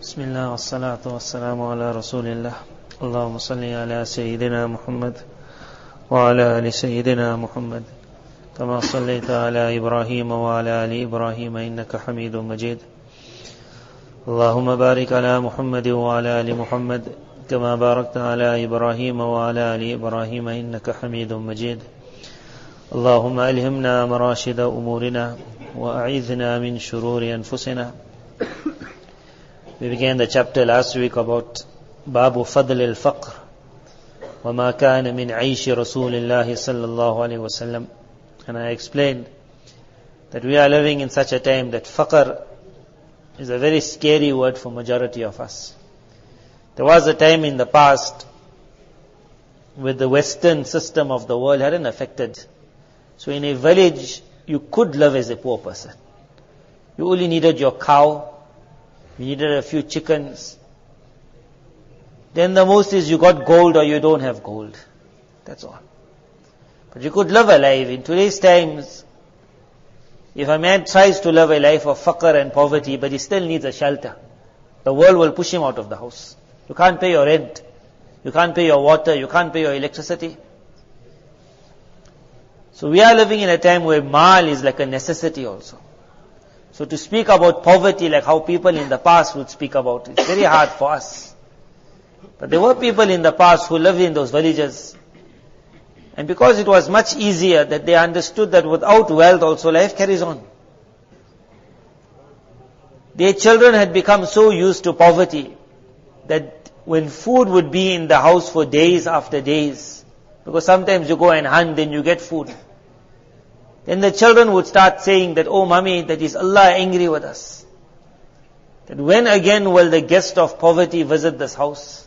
بسم الله والصلاة والسلام على رسول الله اللهم صل على سيدنا محمد وعلى آل سيدنا محمد كما صليت على إبراهيم وعلى آل إبراهيم إنك حميد مجيد اللهم بارك على محمد وعلى آل محمد كما باركت على إبراهيم وعلى آل إبراهيم إنك حميد مجيد اللهم ألهمنا مراشد أمورنا وأعذنا من شرور أنفسنا. We began the chapter last week about Babu Fadl al-Faqr وَمَا كَانَ مِنْ عَيْشِ رَسُولِ اللَّهِ صَلَّى اللَّهُ عَلَيْهِ وَسَلَّمَ. And I explained that we are living in such a time that faqr is a very scary word for majority of us. There was a time in the past with the Western system of the world hadn't affected. So in a village, you could live as a poor person. You only needed your cow, you needed a few chickens. Then the most is you got gold or you don't have gold. That's all. But you could live a life. In today's times, if a man tries to live a life of faqr and poverty, but he still needs a shelter, the world will push him out of the house. You can't pay your rent. You can't pay your water. You can't pay your electricity. So we are living in a time where mal is like a necessity also. So to speak about poverty like how people in the past would speak about it, it's very hard for us. But there were people in the past who lived in those villages. And because it was much easier, that they understood that without wealth also life carries on. Their children had become so used to poverty that when food would be in the house for days after days, because sometimes you go and hunt, then you get food. Then the children would start saying that, oh mommy, that is Allah angry with us. That when again will the guest of poverty visit this house?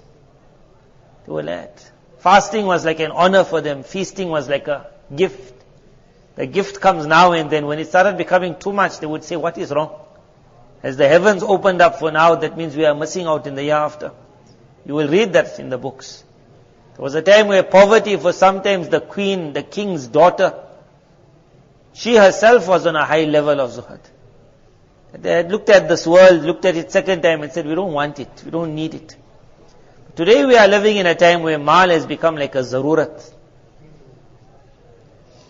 They were glad. Fasting was like an honor for them. Feasting was like a gift. The gift comes now and then. When it started becoming too much, they would say, what is wrong? As the heavens opened up for now, that means we are missing out in the year after. You will read that in the books. There was a time where poverty for sometimes the queen, the king's daughter, she herself was on a high level of zuhad. They had looked at this world, looked at it second time and said, we don't want it, we don't need it. Today we are living in a time where mal has become like a zarurat.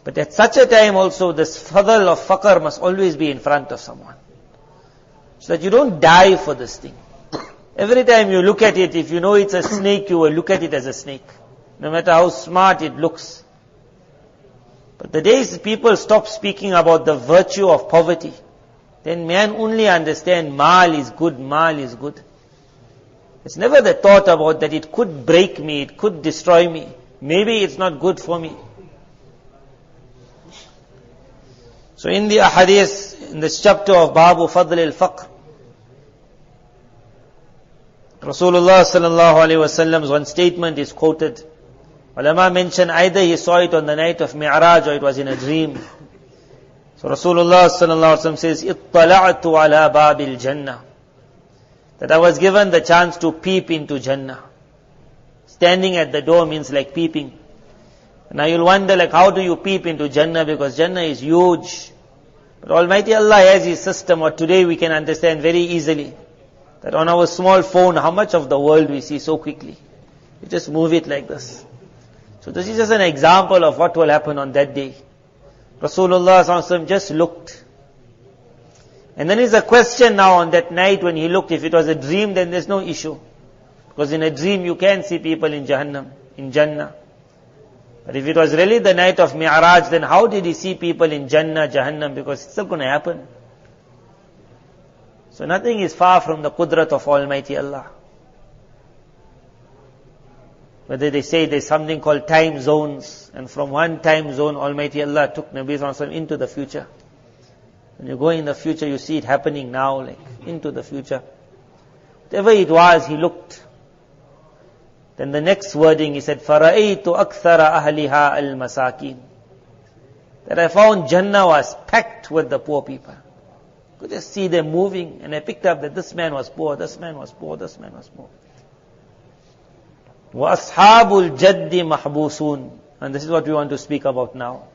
But at such a time also, this fadl of faqr must always be in front of someone. So that you don't die for this thing. Every time you look at it, if you know it's a snake, you will look at it as a snake. No matter how smart it looks. But the days people stop speaking about the virtue of poverty, then man only understand mal is good, mal is good. It's never the thought about that it could break me, it could destroy me. Maybe it's not good for me. So in the ahadith, in this chapter of Babu Fadl al-Faqr, Rasulullah sallallahu alaihi wasallam's one statement is quoted. Ulama mention either he saw it on the night of Mi'raj or it was in a dream. So Rasulullah sallallahu alaihi wasallam says, "Ittala'tu ala babil Jannah." That I was given the chance to peep into Jannah. Standing at the door means like peeping. Now you'll wonder like how do you peep into Jannah, because Jannah is huge. But Almighty Allah has His system, what today we can understand very easily. That on our small phone, how much of the world we see so quickly. You just move it like this. So this is just an example of what will happen on that day. Rasulullah ﷺ just looked. And then is a question now on that night when he looked, if it was a dream then there's no issue. Because in a dream you can see people in Jahannam, in Jannah. But if it was really the night of Mi'raj, then how did he see people in Jannah, Jahannam? Because it's still going to happen. So nothing is far from the qudrat of Almighty Allah. Whether they say there's something called time zones, and from one time zone Almighty Allah took Nabi Sallallahu Alaihi Wasallam into the future. When you go in the future, you see it happening now, like into the future. Whatever it was, he looked. Then the next wording, he said, فَرَأَيْتُ أَكْثَرَ أَهْلِهَا الْمَسَاكِينَ. That I found Jannah was packed with the poor people. You could just see them moving, and I picked up that this man was poor, this man was poor, this man was poor. وَأَصْحَابُ الْجَدِّ مَحْبُوسُونَ. And this is what we want to speak about now.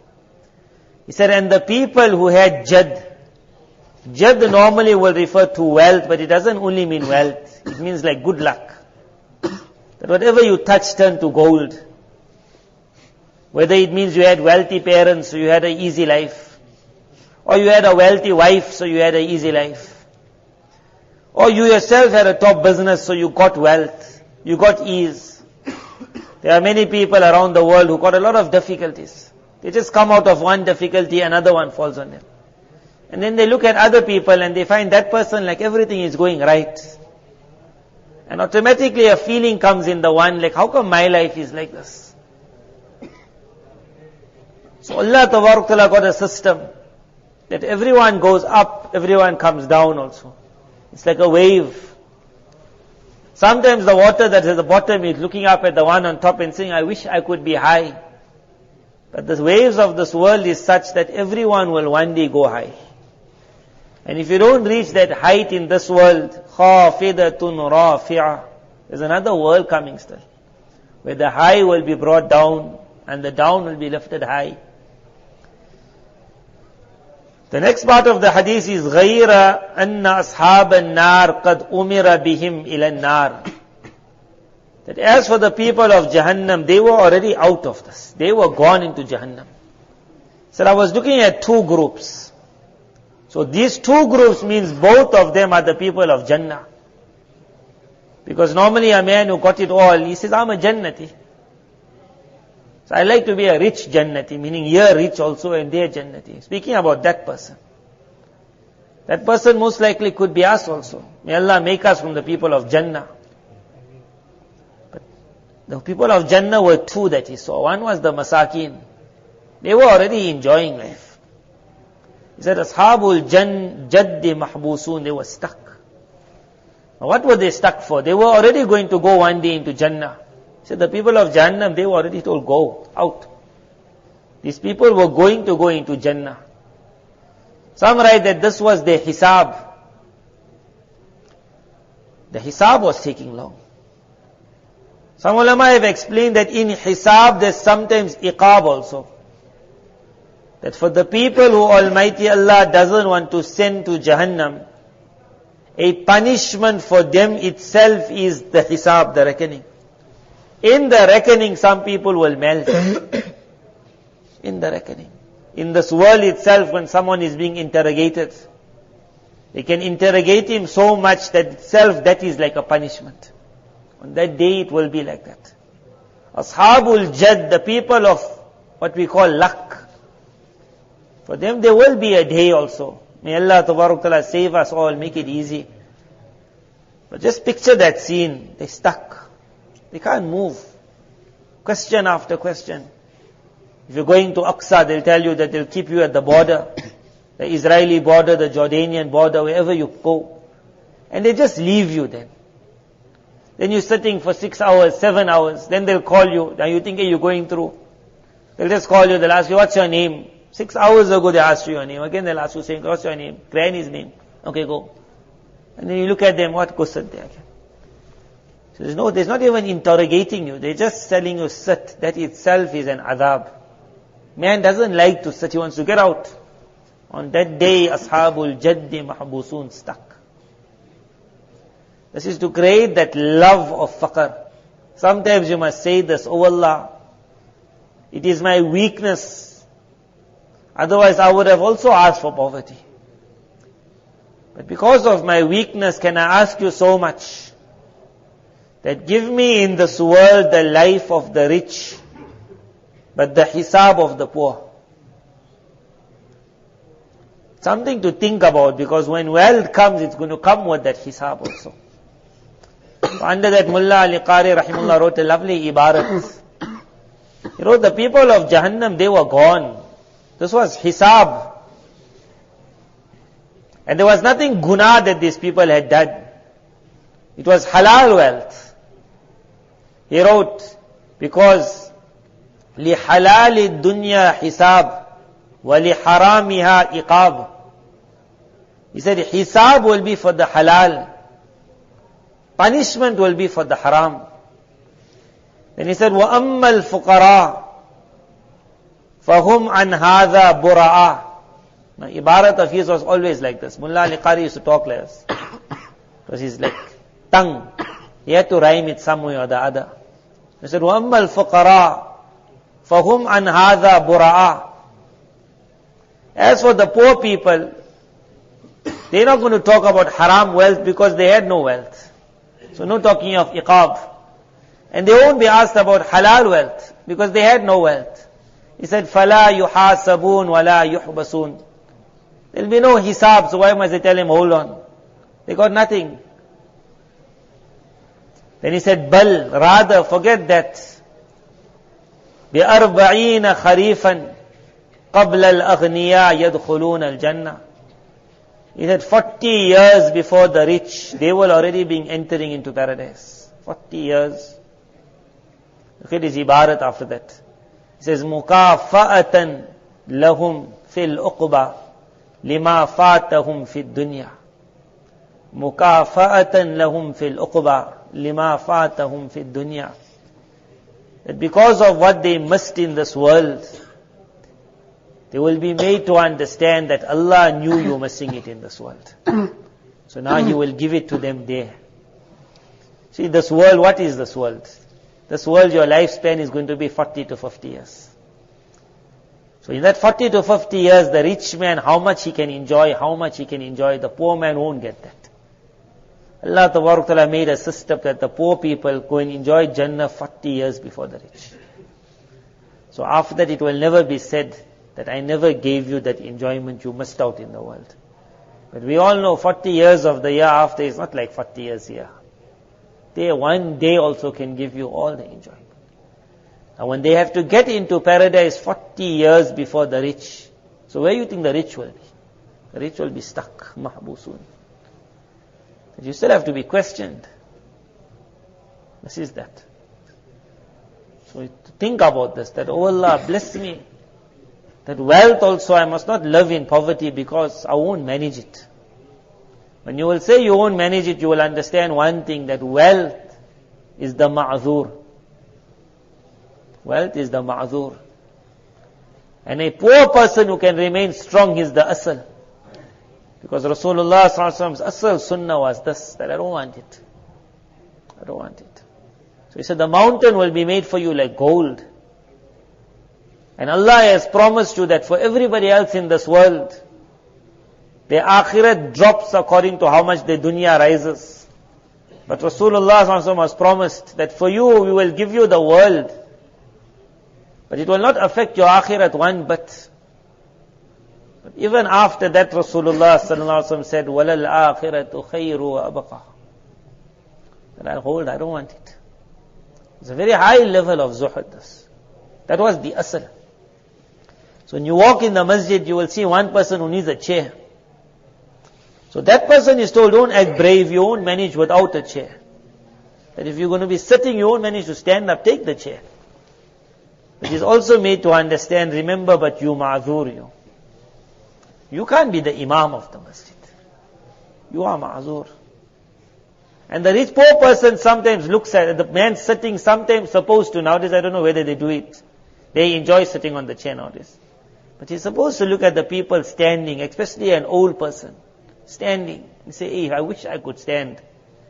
He said, and the people who had Jad. Jad normally will refer to wealth, but it doesn't only mean wealth. It it means like good luck. That whatever you touch turned to gold. Whether it means you had wealthy parents, so you had an easy life. Or you had a wealthy wife, so you had an easy life. Or you yourself had a top business, so you got wealth. You got ease. There are many people around the world who got a lot of difficulties. They just come out of one difficulty, another one falls on them. And then they look at other people and they find that person like everything is going right. And automatically a feeling comes in the one like, how come my life is like this? So Allah Tabarak Ta'ala got a system that everyone goes up, everyone comes down also. It's like a wave. Sometimes the water that is at the bottom is looking up at the one on top and saying, I wish I could be high. But the waves of this world is such that everyone will one day go high. And if you don't reach that height in this world, خَافِضَةٌ رَافِعَةٌ, there's another world coming still, where the high will be brought down and the down will be lifted high. The next part of the hadith is غَيْرَ أَنَّ أَصْحَابَ النَّارِ قَدْ أُمِرَ بِهِمْ إِلَى النَّارِ. That as for the people of Jahannam, they were already out of this. They were gone into Jahannam. So I was looking at two groups. So these two groups means both of them are the people of Jannah. Because normally a man who got it all, he says, I'm a Jannati. So I like to be a rich Jannati, meaning you're rich also and they're Jannati. Speaking about that person. That person most likely could be us also. May Allah make us from the people of Jannah. But the people of Jannah were two that he saw. One was the Masakin. They were already enjoying life. He said, Ashabul Jaddi Mahbusun, they were stuck. Now what were they stuck for? They were already going to go one day into Jannah. He said, the people of Jahannam, they were already told, go out. These people were going to go into Jannah. Some write that this was their hisab. The hisab was taking long. Some ulama have explained that in hisab there's sometimes iqab also. That for the people who Almighty Allah doesn't want to send to Jahannam, a punishment for them itself is the hisab, the reckoning. In the reckoning, some people will melt. In the reckoning. In this world itself, when someone is being interrogated, they can interrogate him so much that itself that is like a punishment. On that day it will be like that. Ashabul Jad, the people of what we call luck, for them there will be a day also. May Allah Tabarak Ta'ala save us all, make it easy. But just picture that scene. They're stuck. They can't move. Question after question. If you're going to Aqsa, they'll tell you that they'll keep you at the border, the Israeli border, the Jordanian border, wherever you go. And they just leave you then. Then you're sitting for 6 hours, 7 hours. Then they'll call you. Now you think you're going through. They'll just call you. They'll ask you, what's your name? 6 hours ago they asked you your name. Again they'll ask you, saying, what's your name? Granny's name. Okay, go. And then you look at them, what? Go sit there again. So there's not even interrogating you. They're just telling you sit. That itself is an adab. Man doesn't like to sit. He wants to get out. On that day, Ashabul Jaddi Mahbusun stuck. This is to create that love of faqr. Sometimes you must say this, oh Allah, it is my weakness. Otherwise I would have also asked for poverty. But because of my weakness, can I ask you so much? That give me in this world the life of the rich, but the hisab of the poor. Something to think about, because when wealth comes, it's going to come with that hisab also. So under that, Mullah Ali Qari Rahimullah wrote a lovely ibarat. He wrote, the people of Jahannam, they were gone. This was hisab. And there was nothing guna that these people had done. It was halal wealth. He wrote, because لِحَلَالِ الدُّنْيَا حِسَابٌ وَلِحَرَامِهَا إِقَابٌ. He said, hisab will be for the halal. Punishment will be for the haram. Then he said, وَأَمَّا الْفُقَرَاءُ فَهُمْ عَنْ هَذَا بُرَآ. Now, ibarat of his was always like this. Mullah Ali Qari used to talk like this. Because he's like, tongue. He had to rhyme it some way or the other. He said, وَأَمَّا الْفُقَرَاء فَهُمْ عَنْ هَذَا بُرَعَاء. As for the poor people, they're not going to talk about haram wealth because they had no wealth. So no talking of iqab. And they won't be asked about halal wealth because they had no wealth. He said, فَلَا يُحَاسَبُونَ وَلَا يُحْبَسُونَ. There'll be no hisab, so why must they tell him, hold on? They got nothing. Then he said, بَل, rather, forget that. بِأَرْبَعِينَ خَرِيفًا قَبْلَ الْأَغْنِيَا يَدْخُلُونَ الْجَنَّةِ. He said 40 years before the rich, they will already be entering into paradise. 40 years. Look at his ibarat after that. He says, مُكَافَأَةً لَهُمْ فِي الْأُقْبَى لِمَا فَاتَهُمْ فِي الدُّنْيَا. مُكَافَأَةً لَهُمْ فِي الْأُقْبَى لِمَا فَاتَهُمْ فِي الدُّنْيَا. That because of what they missed in this world, they will be made to understand that Allah knew you missing it in this world. So now He will give it to them there. See, this world, what is this world? This world, your lifespan is going to be 40 to 50 years. So in that 40 to 50 years, the rich man, how much he can enjoy, the poor man won't get that. Allah Tabarak Ta'ala made a system that the poor people go and enjoy Jannah 40 years before the rich. So after that, it will never be said that I never gave you that enjoyment you missed out in the world. But we all know 40 years of the year after is not like 40 years here. One day also can give you all the enjoyment. Now when they have to get into paradise 40 years before the rich, so where do you think the rich will be? The rich will be stuck, mahbusun. You still have to be questioned. This is that. So think about this, that, oh Allah, bless me. That wealth also, I must not live in poverty because I won't manage it. When you will say you won't manage it, you will understand one thing, that wealth is the ma'zur. Wealth is the ma'zur. And a poor person who can remain strong is the asal. Because Rasulullah Sallallahu Alaihi Wasallam's asal sunnah was this, that I don't want it. I don't want it. So he said the mountain will be made for you like gold. And Allah has promised you that for everybody else in this world, their akhirat drops according to how much their dunya rises. But Rasulullah Sallallahu Alaihi Wasallam has promised that for you, we will give you the world. But it will not affect your akhirat one bit. But even after that, Rasulullah Sallallahu Alaihi Wasallam said, وَلَلْ آخِرَةُ خَيْرُ وَأَبْقَى. And I don't want it. It's a very high level of zuhud, this. That was the asal. So when you walk in the masjid, you will see one person who needs a chair. So that person is told, don't act brave, you won't manage without a chair. That if you're going to be sitting, you won't manage to stand up, take the chair. It is also made to understand, remember, but you ma'zur you. You can't be the imam of the masjid. You are ma'zur. And the rich poor person sometimes looks at the man sitting, sometimes supposed to, nowadays I don't know whether they do it. They enjoy sitting on the chair nowadays. But he's supposed to look at the people standing, especially an old person, standing, and say, hey, I wish I could stand.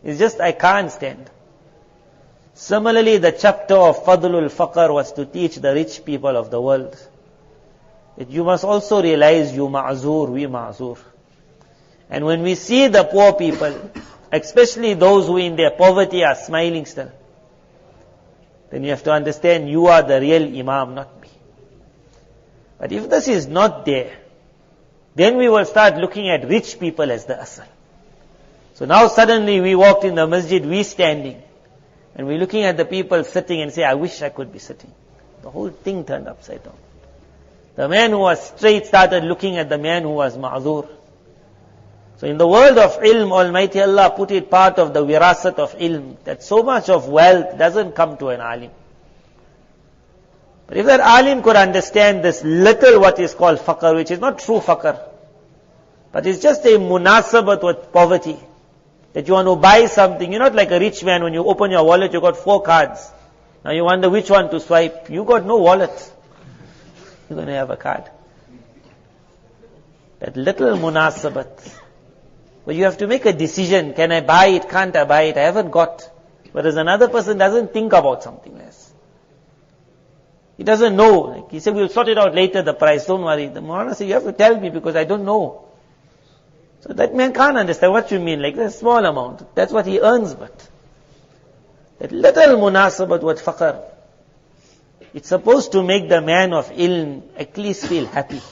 It's just I can't stand. Similarly, the chapter of Fadlul Faqr was to teach the rich people of the world that you must also realize you ma'zur, we ma'zur. And when we see the poor people, especially those who in their poverty are smiling still, then you have to understand you are the real imam, not me. But if this is not there, then we will start looking at rich people as the asal. So now suddenly we walked in the masjid, we standing, and we're looking at the people sitting and say, I wish I could be sitting. The whole thing turned upside down. The man who was straight started looking at the man who was ma'zur. So in the world of ilm, Almighty Allah put it part of the wirasat of ilm, that so much of wealth doesn't come to an alim. But if that alim could understand this little what is called faqr, which is not true faqr, but it's just a munasabat with poverty, that you want to buy something, you're not like a rich man, when you open your wallet, you got 4 cards. Now you wonder which one to swipe. You got no wallet. You're going to have a card. That little munasabat, But you have to make a decision. Can I buy it? Can't I buy it? I haven't got. Whereas another person doesn't think about something less. He doesn't know. Like he said, we'll sort it out later, the price. Don't worry. The Maulana said, you have to tell me because I don't know. So that man can't understand what you mean. Like a small amount. That's what he earns, but that little munasabat with faqr, it's supposed to make the man of ilm at least feel happy.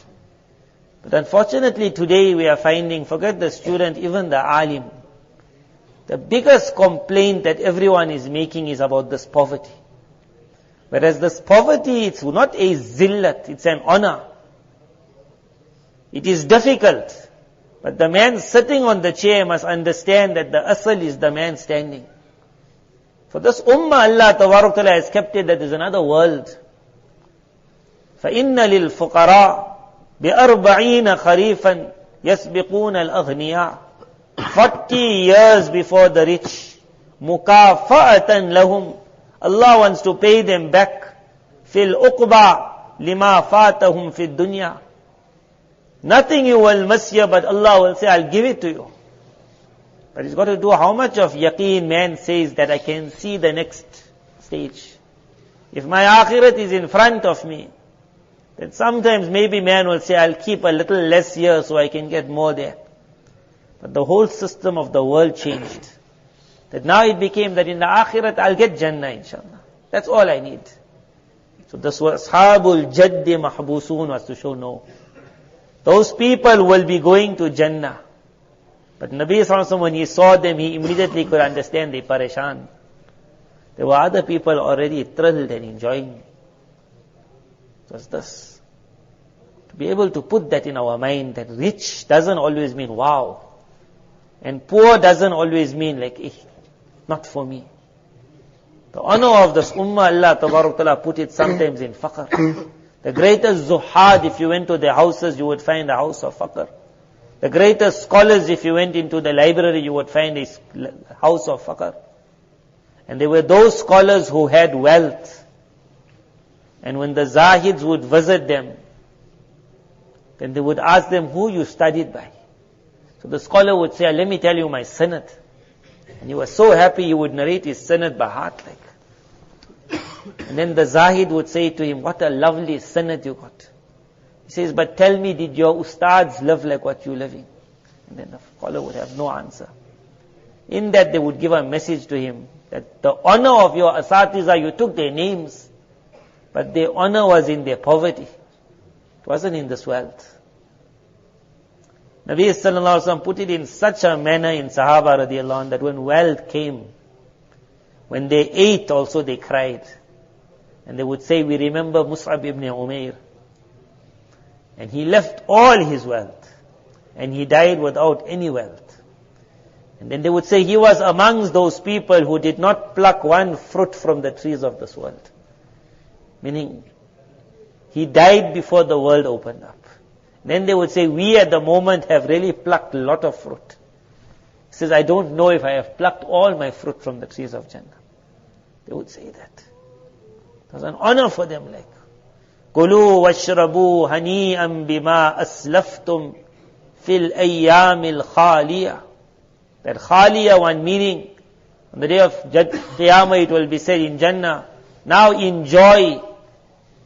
But unfortunately today we are finding, forget the student, even the alim, the biggest complaint that everyone is making is about this poverty. Whereas this poverty, it's not a zillat, it's an honor. It is difficult. But the man sitting on the chair must understand that the asal is the man standing. For this ummah, Allah Tabarak Ta'ala has kept it that there is another world. فَإِنَّ لِلْفُقَرَاءِ بِأَرْبَعِينَ خَرِيفًا يَسْبِقُونَ الْأَغْنِيَاءِ 40 years before the rich. مُكَافَأَةً لَهُمْ. Allah wants to pay them back. فِي الْأُقْبَى لِمَا فَاتَهُمْ فِي الدُّنْيَا. Nothing you will miss here, but Allah will say, I'll give it to you. But it's got to do how much of yaqeen man says that I can see the next stage. If my akhirat is in front of me, then sometimes maybe man will say, I'll keep a little less here so I can get more there. But the whole system of the world changed. That now it became that in the akhirat I'll get Jannah inshallah. That's all I need. So this was Ashabul Jaddi Mahbusun was to show no. Those people will be going to Jannah. But Nabi Sallallahu Alaihi Wasallam, when he saw them, he immediately could understand they pareshan. There were other people already thrilled and enjoying. Just this. To be able to put that in our mind, that rich doesn't always mean wow. And poor doesn't always mean like, not for me. The honor of this ummah, Allah Tabarak Ta'ala put it sometimes in faqr. The greatest zuhad, if you went to their houses, you would find a house of faqr. The greatest scholars, if you went into the library, you would find a house of faqr. And there were those scholars who had wealth. And when the zahids would visit them, then they would ask them who you studied by. So the scholar would say, let me tell you my sanad. And he was so happy he would narrate his sanad by heart like. And then the zahid would say to him, what a lovely sanad you got. He says, but tell me, did your ustads live like what you're living? And then the scholar would have no answer. In that they would give a message to him, that the honor of your asatiza, you took their names, but their honor was in their poverty. It wasn't in this wealth. Nabi Sallallahu Alaihi Wasallam put it in such a manner in Sahaba radiallahu anh, that when wealth came, when they ate also they cried. And they would say, we remember Mus'ab ibn Umair. And he left all his wealth. And he died without any wealth. And then they would say, he was amongst those people who did not pluck one fruit from the trees of this world. Meaning, he died before the world opened up. Then they would say, we at the moment have really plucked a lot of fruit. He says, I don't know if I have plucked all my fruit from the trees of Jannah. They would say that. It was an honor for them, like, Kulu washrabu hani'an bima aslaftum fil ayyamil khaliya. That khaliya, one meaning, on the day of Qiyamah it will be said in Jannah, now enjoy,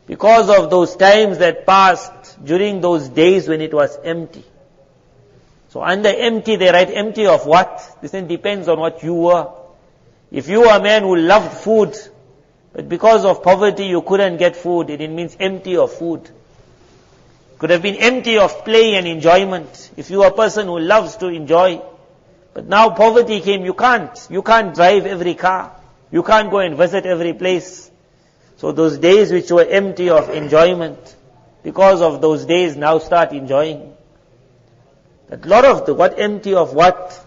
because of those times that passed during those days when it was empty. So under empty, they write empty of what? This then depends on what you were. If you were a man who loved food, but because of poverty you couldn't get food, it means empty of food. Could have been empty of play and enjoyment. If you are a person who loves to enjoy, but now poverty came, you can't drive every car. You can't go and visit every place. So those days which were empty of enjoyment, because of those days now start enjoying. That lot of what empty of what?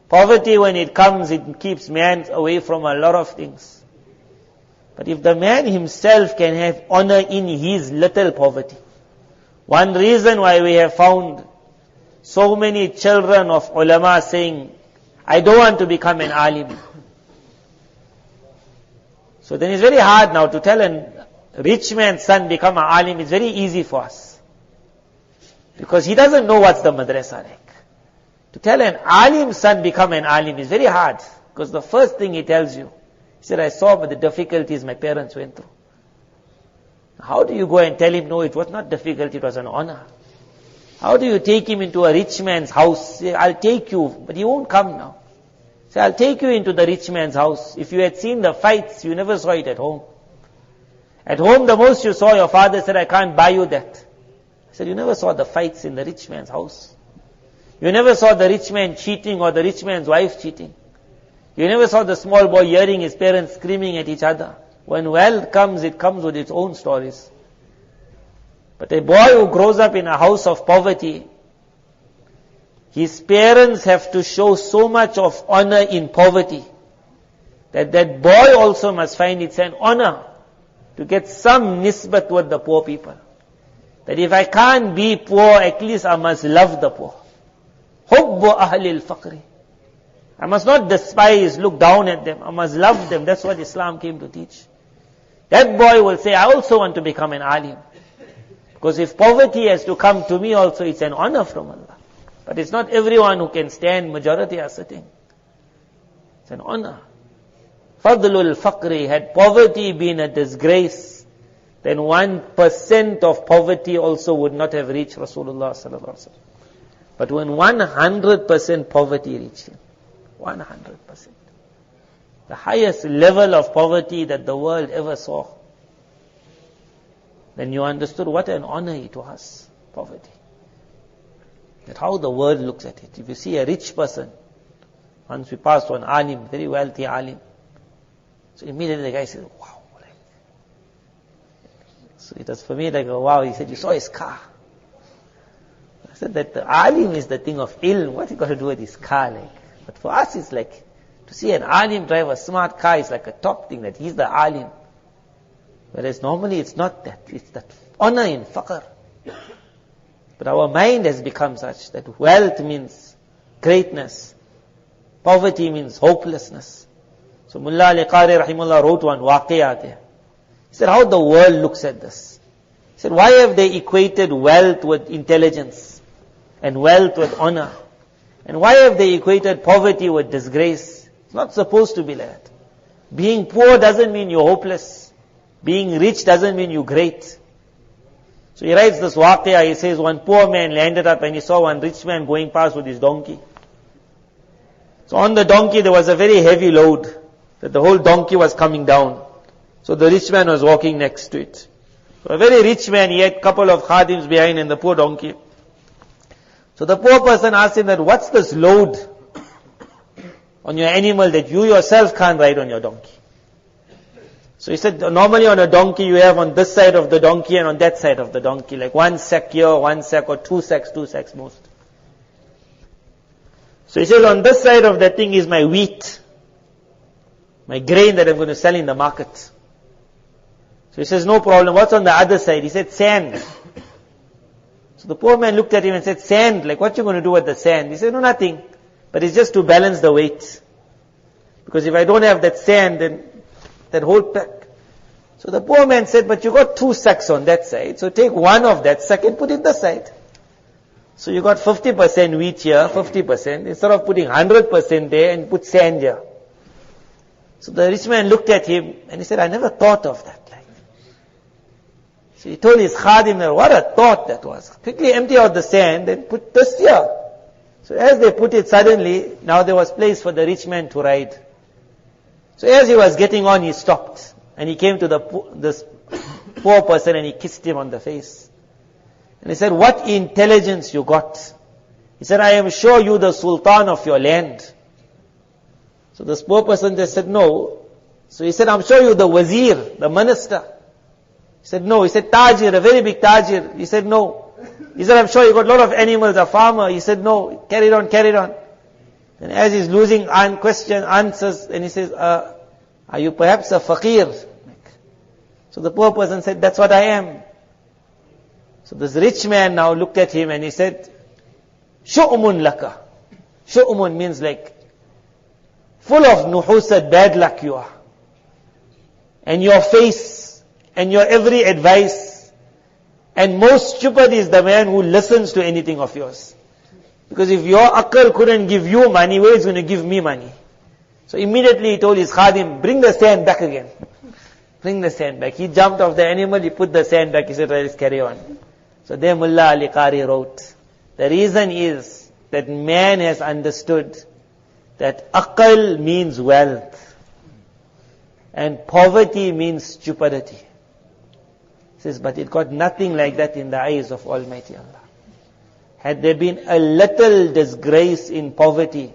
Poverty, when it comes, it keeps man away from a lot of things. But if the man himself can have honor in his little poverty. One reason why we have found so many children of ulama saying, I don't want to become an alim. So then it's very hard now to tell a rich man's son become an alim. It's very easy for us. Because he doesn't know what's the madrasa like. To tell an alim son become an alim is very hard. Because the first thing he tells you, he said, I saw the difficulties my parents went through. How do you go and tell him, no, it was not difficult, it was an honor? How do you take him into a rich man's house? Say, I'll take you, but he won't come now. Say, I'll take you into the rich man's house. If you had seen the fights, you never saw it at home. At home, the most you saw, your father said, I can't buy you that. I said, you never saw the fights in the rich man's house. You never saw the rich man cheating or the rich man's wife cheating. You never saw the small boy hearing his parents screaming at each other. When wealth comes, it comes with its own stories. But a boy who grows up in a house of poverty, his parents have to show so much of honor in poverty that that boy also must find it's an honor to get some nisbat with the poor people. That if I can't be poor, at least I must love the poor. Hubbu ahlil faqri. I must not despise, look down at them. I must love them. That's what Islam came to teach. That boy will say, I also want to become an alim. Because if poverty has to come to me also, it's an honor from Allah. But it's not everyone who can stand, majority are sitting. It's an honor. Fadlul faqri, had poverty been a disgrace, then 1% of poverty also would not have reached Rasulullah sallallahu alaihi wasallam. But when 100% poverty reached him, 100%, the highest level of poverty that the world ever saw, then you understood what an honor it was, poverty. That's how the world looks at it. If you see a rich person, once we passed one alim, very wealthy alim, so immediately the guy said, wow. So it was for me like, wow, he said, you saw his car. I said that the alim is the thing of ilm, what you got to do with his car like? But for us it's like, to see an alim drive a smart car is like a top thing, that he's the alim. Whereas normally it's not that, it's that honor in faqr. But our mind has become such that wealth means greatness, poverty means hopelessness. So Mullah Ali Qari Rahimullah wrote one waqiyah there. He said, how the world looks at this. He said, why have they equated wealth with intelligence and wealth with honor? And why have they equated poverty with disgrace? It's not supposed to be like that. Being poor doesn't mean you're hopeless. Being rich doesn't mean you're great. So he writes this waqiyah, he says, one poor man landed up and he saw one rich man going past with his donkey. So on the donkey there was a very heavy load, that the whole donkey was coming down. So the rich man was walking next to it. So a very rich man, he had a couple of khadims behind and the poor donkey. So the poor person asked him that, what's this load on your animal that you yourself can't ride on your donkey? So he said, normally on a donkey you have on this side of the donkey and on that side of the donkey, like one sack here, one sack, or two sacks most. So he said, on this side of that thing is my wheat, my grain that I'm going to sell in the market. So he says, no problem. What's on the other side? He said, sand. So the poor man looked at him and said, sand, like what you going to do with the sand? He said, no, nothing. But it's just to balance the weight. Because if I don't have that sand, then that whole pack. So the poor man said, but you got two sacks on that side. So take one of that sack and put it this side. So you got 50% wheat here, 50%. Instead of putting 100% there and put sand here. So the rich man looked at him and he said, I never thought of that. So he told his khadim, what a thought that was. Quickly empty out the sand and put this here. So as they put it, suddenly, now there was place for the rich man to ride. So as he was getting on, he stopped. And he came to this poor person and he kissed him on the face. And he said, what intelligence you got. He said, I am sure you the sultan of your land. So this poor person just said, no. So he said, I'm sure you the wazir, the minister. He said, no. He said, tajir, a very big tajir. He said, no. He said, I'm sure you got a lot of animals, a farmer. He said, no. Carried on. And as he's losing answers, and he says, are you perhaps a faqir? So the poor person said, that's what I am. So this rich man now looked at him and he said, shu'mun laka. Shu'mun means like, full of nuhusat, bad luck you are. And your face, and your every advice, and most stupid is the man who listens to anything of yours. Because if your akal couldn't give you money, where is going to give me money? So immediately he told his khadim, bring the sand back again. Bring the sand back. He jumped off the animal, he put the sand back, he said, let's carry on. So there Mullah Ali Qari wrote, the reason is that man has understood that aql means wealth and poverty means stupidity. He says, but it got nothing like that in the eyes of Almighty Allah. Had there been a little disgrace in poverty,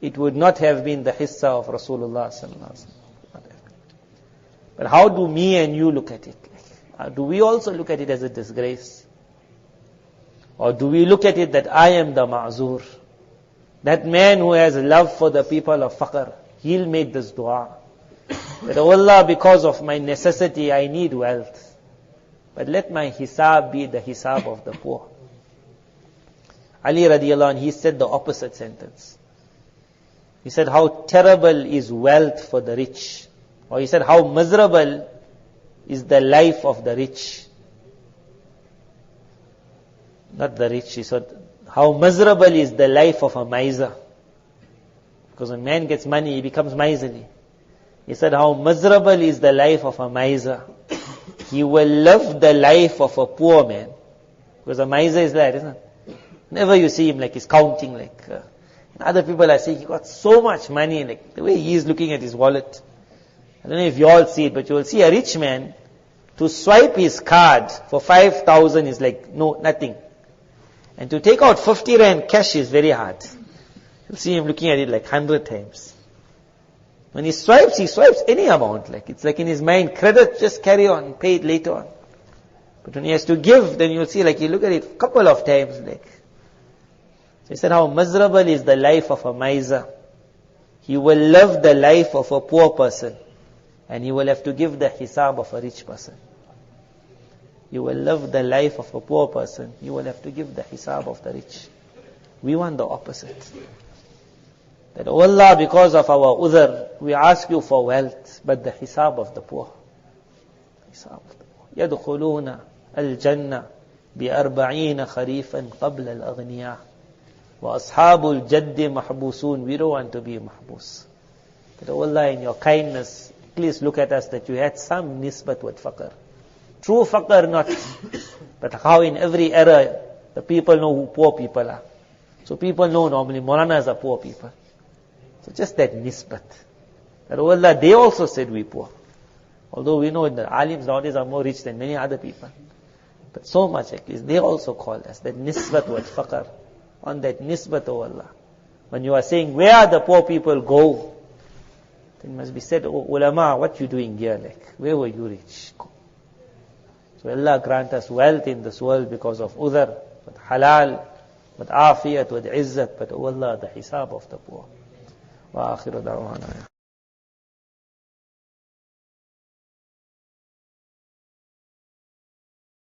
it would not have been the hissa of Rasulullah sallallahu alaihi wasallam. But how do me and you look at it? Do we also look at it as a disgrace? Or do we look at it that I am the ma'zur? That man who has love for the people of Faqr, he'll make this dua. That, oh Allah, because of my necessity, I need wealth. But let my hisab be the hisab of the poor. Ali radiallahu anh, he said the opposite sentence. He said, how terrible is wealth for the rich. Or he said, how miserable is the life of the rich. Not the rich, he said, how miserable is the life of a miser. Because when man gets money, he becomes miserly. He said, how miserable is the life of a miser. He will live the life of a poor man. Because a miser is that, isn't it? Whenever you see him, like he's counting, like other people are saying, he got so much money, like the way he is looking at his wallet. I don't know if you all see it, but you will see a rich man, to swipe his card for 5,000 is like, no, nothing. And to take out 50 rand cash is very hard. You'll see him looking at it like 100 times. When he swipes any amount. Like it's like in his mind, credit, just carry on, pay it later on. But when he has to give, then you'll see like you look at it a couple of times. Like so he said, how miserable is the life of a miser. He will live the life of a poor person. And he will have to give the hisab of a rich person. You will live the life of a poor person. You will have to give the hisab of the rich. We want the opposite. That, oh Allah, because of our udhr, we ask you for wealth, but the hisab of the poor. Hisab of the poor. يَدْخُلُونَ الْجَنَّةِ بِأَرْبَعِينَ خَرِيفًا قَبْلَ الْأَغْنِيَاءِ وَأَصْحَابُ الْجَدِّ مَحْبُوسُونَ. We don't want to be mahbus. That, oh Allah, in your kindness, please look at us that you had some nisbat with faqr. True faqr not. But how in every era, the people know who poor people are. So people know normally Maulanas are poor people. So just that nisbat. That, oh Allah, they also said we poor. Although we know that alims nowadays are more rich than many other people. But so much at least, they also called us that nisbat with faqr. On that nisbat, oh Allah. When you are saying, where are the poor people go? Then it must be said, oh ulama, what you doing here? Like, where were you rich? So Allah grant us wealth in this world because of udhr, with halal, with afiyat, with izzat, but oh Allah, the hisab of the poor. Wa akhiru da'wana.